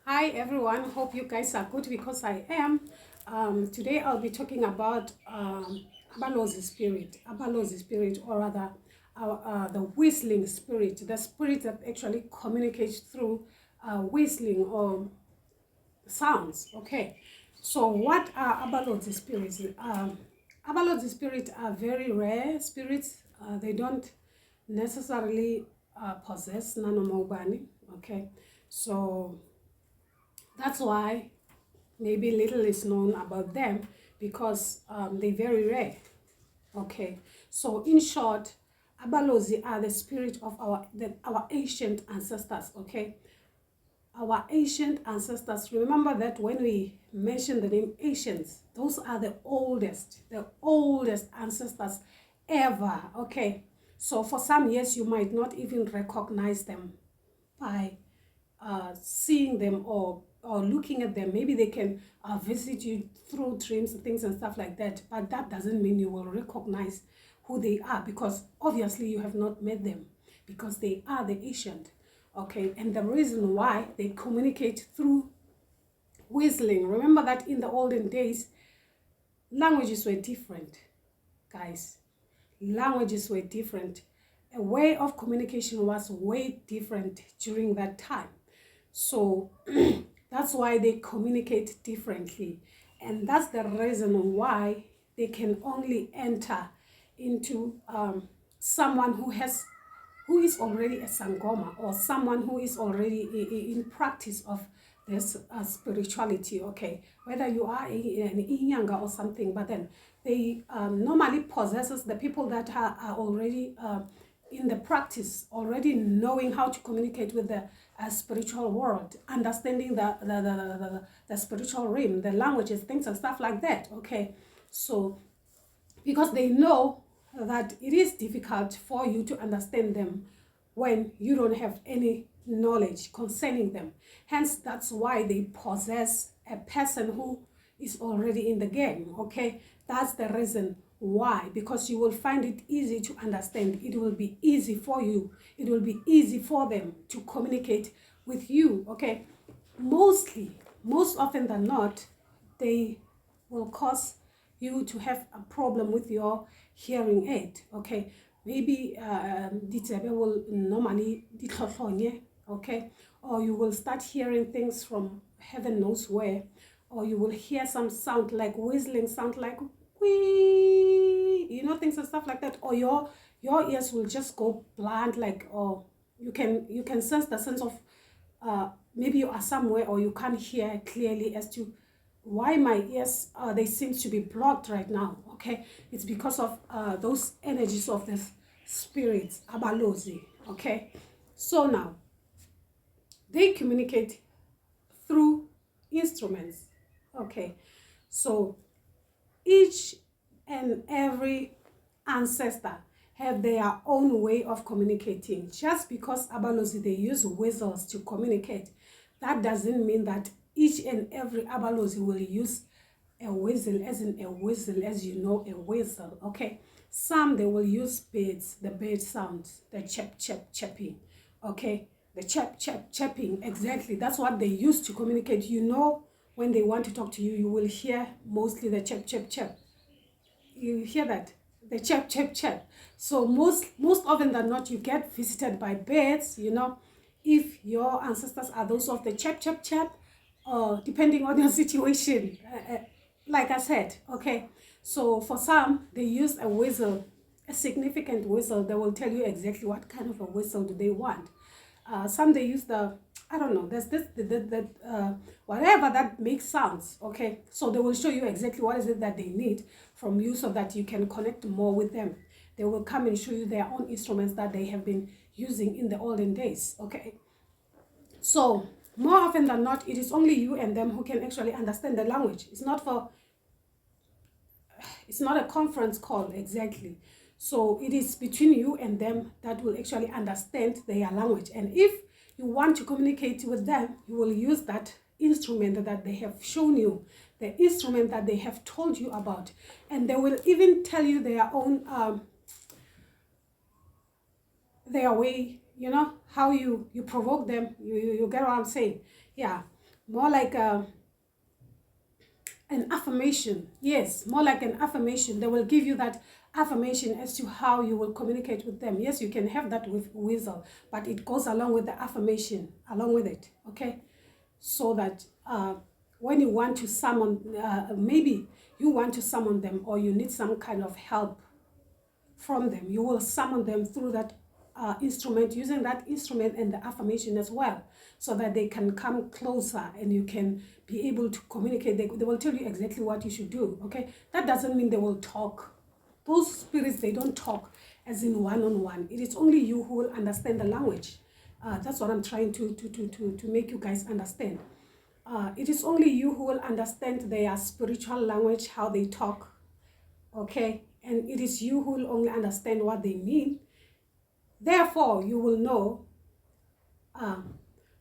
Hi everyone, hope you guys are good because I am. Today I'll be talking about Abalozi spirit, or rather the whistling spirit, the spirit that actually communicates through whistling or sounds. Okay, so what are Abalozi spirits? Abalozi spirits are very rare spirits. They don't necessarily possess nanomobani. Okay, so that's why maybe little is known about them because they're very rare. Okay, so in short, Abalozi are the spirit of our ancient ancestors. Okay, our ancient ancestors. Remember that when we mention the name ancients, those are the oldest ancestors ever. Okay, so for some years you might not even recognize them by seeing them or looking at them. Maybe they can visit you through dreams and things and stuff like that, but that doesn't mean you will recognize who they are, because obviously you have not met them, because they are the ancient. Okay, and the reason why they communicate through whistling. Remember that in the olden days languages were different, guys. Languages were different. A way of communication was way different during that time. So that's why they communicate differently. And that's the reason why they can only enter into someone who is already a sangoma, or someone who is already in practice of this spirituality. Okay, whether you are an inyanga or something, but then they normally possesses the people that are already in the practice, already knowing how to communicate with the spiritual world, understanding the spiritual realm, the languages, things and stuff like that. Okay, so because they know that it is difficult for you to understand them when you don't have any knowledge concerning them. Hence, that's why they possess a person who is already in the game. Okay, that's the reason why, because you will find it easy to understand. It will be easy for you, it will be easy for them to communicate with you. Okay, most often than not, they will cause you to have a problem with your hearing aid. Okay, maybe ditsebe will normally ditlhotlhonye. Okay, or you will start hearing things from heaven knows where, or you will hear some sound like whistling, sound like wee, things and stuff like that, or your ears will just go blunt, like, or you can sense the sense of maybe you are somewhere or you can't hear clearly as to why my ears they seem to be blocked right now. Okay, it's because of those energies of the spirits, Abalozi. Okay, so now they communicate through instruments. Okay, so each and every ancestor have their own way of communicating. Just because Abalozi they use whistles to communicate, that doesn't mean that each and every Abalozi will use a whistle, as in a whistle, as you know, a whistle. Okay, some they will use birds, the bird sounds, the chap chap chapping. Okay, the chap chap chapping, exactly, that's what they use to communicate. When they want to talk to you, you will hear mostly the chap chap chap. You hear that, the chap chap chap. So most often than not, you get visited by birds. If your ancestors are those of the chap chap chap, or depending on your situation, like I said. Okay, so for some they use a whistle, a significant whistle. They will tell you exactly what kind of a whistle do they want. Some they use the, I don't know, there's this whatever that makes sounds. Okay, so they will show you exactly what is it that they need from you, so that you can connect more with them. They will come and show you their own instruments that they have been using in the olden days. Okay, so more often than not, it is only you and them who can actually understand the language. It's not a conference call, exactly. So it is between you and them that will actually understand their language. And if you want to communicate with them, you will use that instrument that they have shown you, the instrument that they have told you about. And they will even tell you their own their way, how you provoke them. You get what I'm saying? Yeah. more like an affirmation. Yes, more like an affirmation. They will give you that affirmation as to how you will communicate with them. Yes, you can have that with whistle, but it goes along with the affirmation, along with it, okay? So that when you want to summon, maybe you want to summon them, or you need some kind of help from them, you will summon them through that instrument, using that instrument and the affirmation as well, so that they can come closer and you can be able to communicate. They will tell you exactly what you should do, okay? That doesn't mean they will talk. Those spirits, they don't talk as in one-on-one. It is only you who will understand the language. That's what I'm trying to make you guys understand. It is only you who will understand their spiritual language, how they talk, okay? And it is you who will only understand what they mean. Therefore, you will know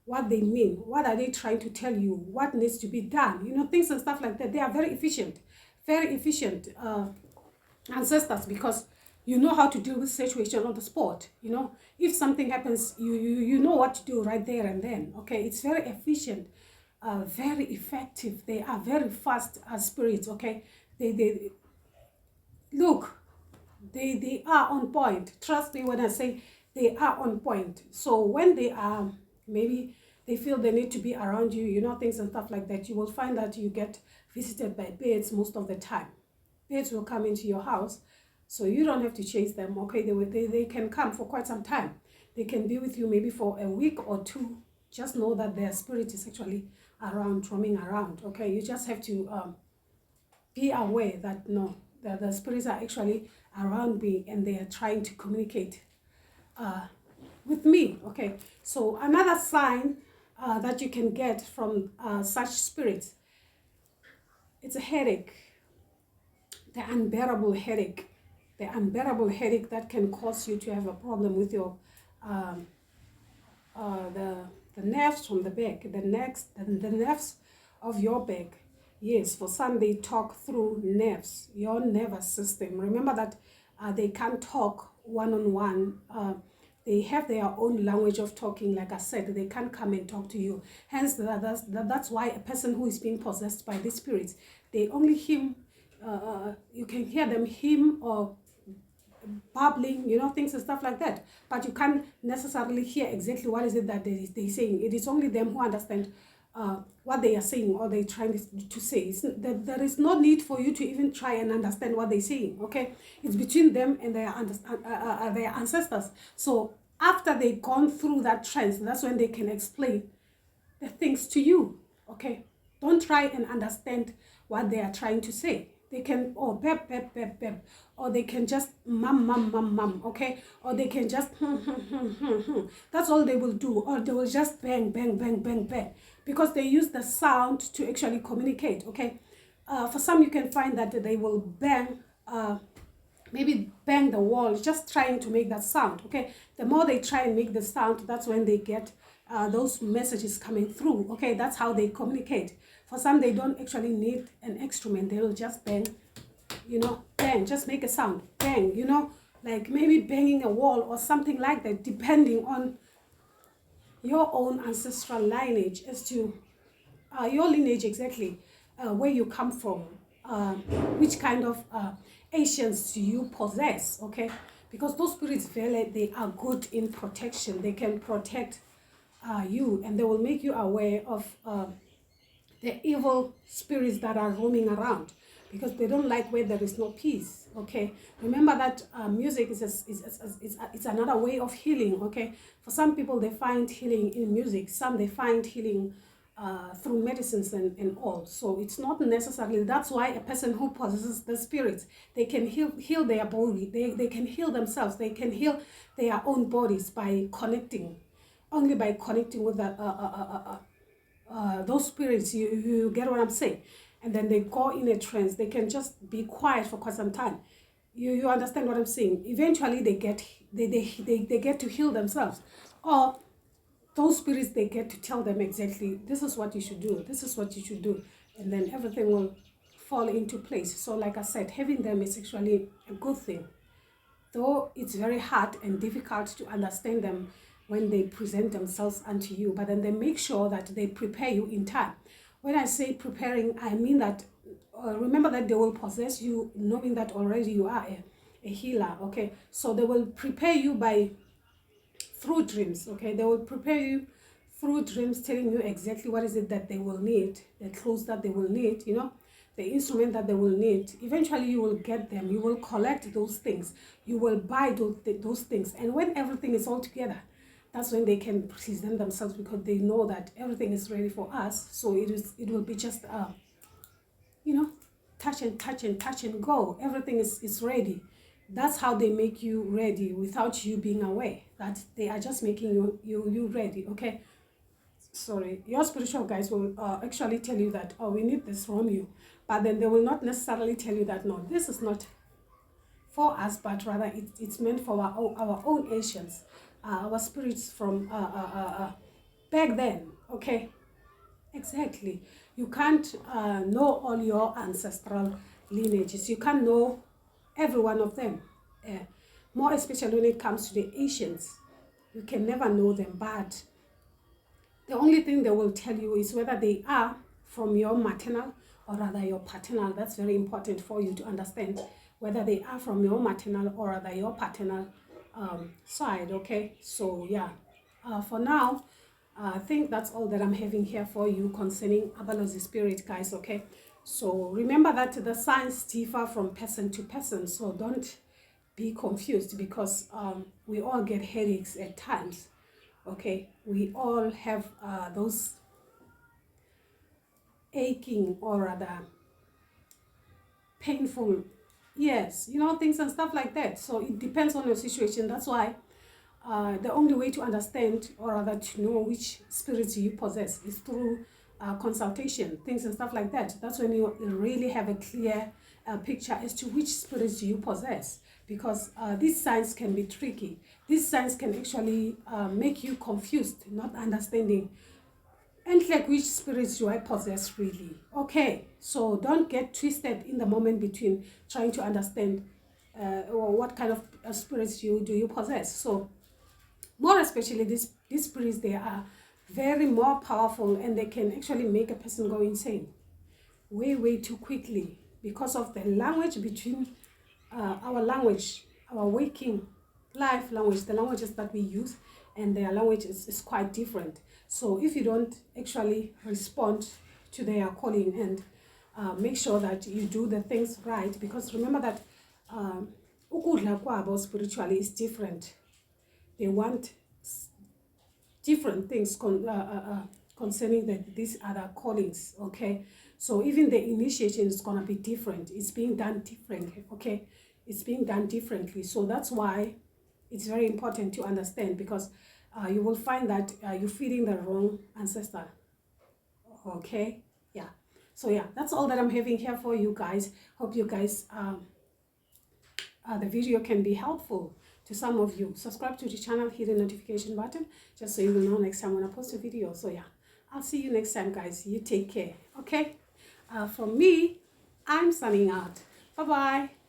what they mean. What are they trying to tell you? What needs to be done? You know, things and stuff like that. They are very efficient ancestors, because you know how to deal with situation on the spot. You know, if something happens, you know what to do right there and then. Okay, it's very efficient, very effective. They are very fast as spirits. Okay, they look, they are on point. Trust me when I say they are on point. So when they are, maybe they feel they need to be around you, you know, things and stuff like that, you will find that you get visited by birds most of the time. Birds will come into your house, so you don't have to chase them, okay? They can come for quite some time. They can be with you maybe for a week or two. Just know that their spirit is actually around, roaming around, okay? You just have to be aware that no, the spirits are actually around me and they are trying to communicate with me, okay? So another sign that you can get from such spirits, it's a headache, the unbearable headache, that can cause you to have a problem with your the nerves from the back, the nerves of your back. Yes, for some they talk through nerves, your nervous system. Remember that they can't talk one-on-one. They have their own language of talking. Like I said, they can't come and talk to you. Hence, that's why a person who is being possessed by these spirits, they only him. You can hear them him or babbling, you know, things and stuff like that. But you can't necessarily hear exactly what is it that they're saying. It is only them who understand what they are saying or they're trying to say. There is no need for you to even try and understand what they're saying, okay? It's between them and their ancestors. So after they've gone through that trance, that's when they can explain the things to you, okay? Don't try and understand what they are trying to say. They can, oh, pep, pep, pep, pep, or they can just mum, mum, mum, mum, okay? Or they can just That's all they will do. Or they will just bang, bang, bang, bang, bang, because they use the sound to actually communicate, okay? For some, you can find that they will bang, maybe bang the wall, just trying to make that sound, okay? The more they try and make the sound, that's when they get those messages coming through, okay? That's how they communicate. For some, they don't actually need an instrument. They will just bang, you know, bang, just make a sound, bang, you know, like maybe banging a wall or something like that, depending on your own ancestral lineage as to your lineage exactly, where you come from, which kind of Asians do you possess, okay? Because those spirits, they are good in protection. They can protect you, and they will make you aware of the evil spirits that are roaming around, because they don't like where there is no peace, okay? Remember that music is another way of healing, okay? For some people, they find healing in music. Some, they find healing through medicines and all. So it's not necessarily, that's why a person who possesses the spirits, they can heal their body. They can heal themselves. They can heal their own bodies by connecting, only by connecting with the those spirits. You get what I'm saying? And then they go in a trance. They can just be quiet for quite some time. You understand what I'm saying? Eventually they get to heal themselves, or those spirits, they get to tell them exactly, this is what you should do, this is what you should do, and then everything will fall into place. So like I said, having them is actually a good thing, though it's very hard and difficult to understand them when they present themselves unto you, but then they make sure that they prepare you in time. When I say preparing, I mean that remember that they will possess you knowing that already you are a healer, okay? So they will prepare you through dreams, okay? They will prepare you through dreams, telling you exactly what is it that they will need, the clothes that they will need, you know, the instrument that they will need. Eventually you will get them, you will collect those things, you will buy those things, and when everything is all together, that's when they can present themselves, because they know that everything is ready for us. So it will be just you know, touch and go. Everything is ready. That's how they make you ready without you being aware that they are just making you ready, okay? Sorry, your spiritual guides will actually tell you that, oh, we need this from you, but then they will not necessarily tell you that, no, this is not for us, but rather it's meant for our own ancients, our spirits from back then, okay? Exactly. You can't know all your ancestral lineages. You can't know every one of them. More especially when it comes to the ancients. You can never know them, but the only thing they will tell you is whether they are from your maternal or rather your paternal. That's very important for you to understand, whether they are from your maternal or rather your paternal side, okay? So yeah, for now, I think that's all that I'm having here for you concerning Abalozy spirit, guys, okay? So remember that the signs differ from person to person, so don't be confused, because we all get headaches at times, okay? We all have those aching or rather painful, yes, you know, things and stuff like that. So it depends on your situation. That's why the only way to understand or rather to know which spirits you possess is through consultation, things and stuff like that. That's when you really have a clear picture as to which spirits you possess, because these signs can be tricky. These signs can actually make you confused, not understanding and like which spirits do I possess really. Okay, so don't get twisted in the moment between trying to understand or what kind of spirits do you possess. So more especially these spirits, they are very more powerful, and they can actually make a person go insane way too quickly, because of the language between our language, our waking life language, the languages that we use, and their language is quite different. So if you don't actually respond to their calling and make sure that you do the things right, because remember that ukudla kwabo spiritually is different. They want different things concerning these other callings, okay? So even the initiation is going to be different. It's being done differently, okay? It's being done differently. So that's why it's very important to understand, because you will find that you're feeding the wrong ancestor, okay? Yeah. So yeah, that's all that I'm having here for you guys. Hope you guys, the video can be helpful to some of you. Subscribe to the channel, hit the notification button, just so you will know next time when I post a video. So yeah, I'll see you next time, guys. You take care, okay? From me, I'm signing out. Bye-bye.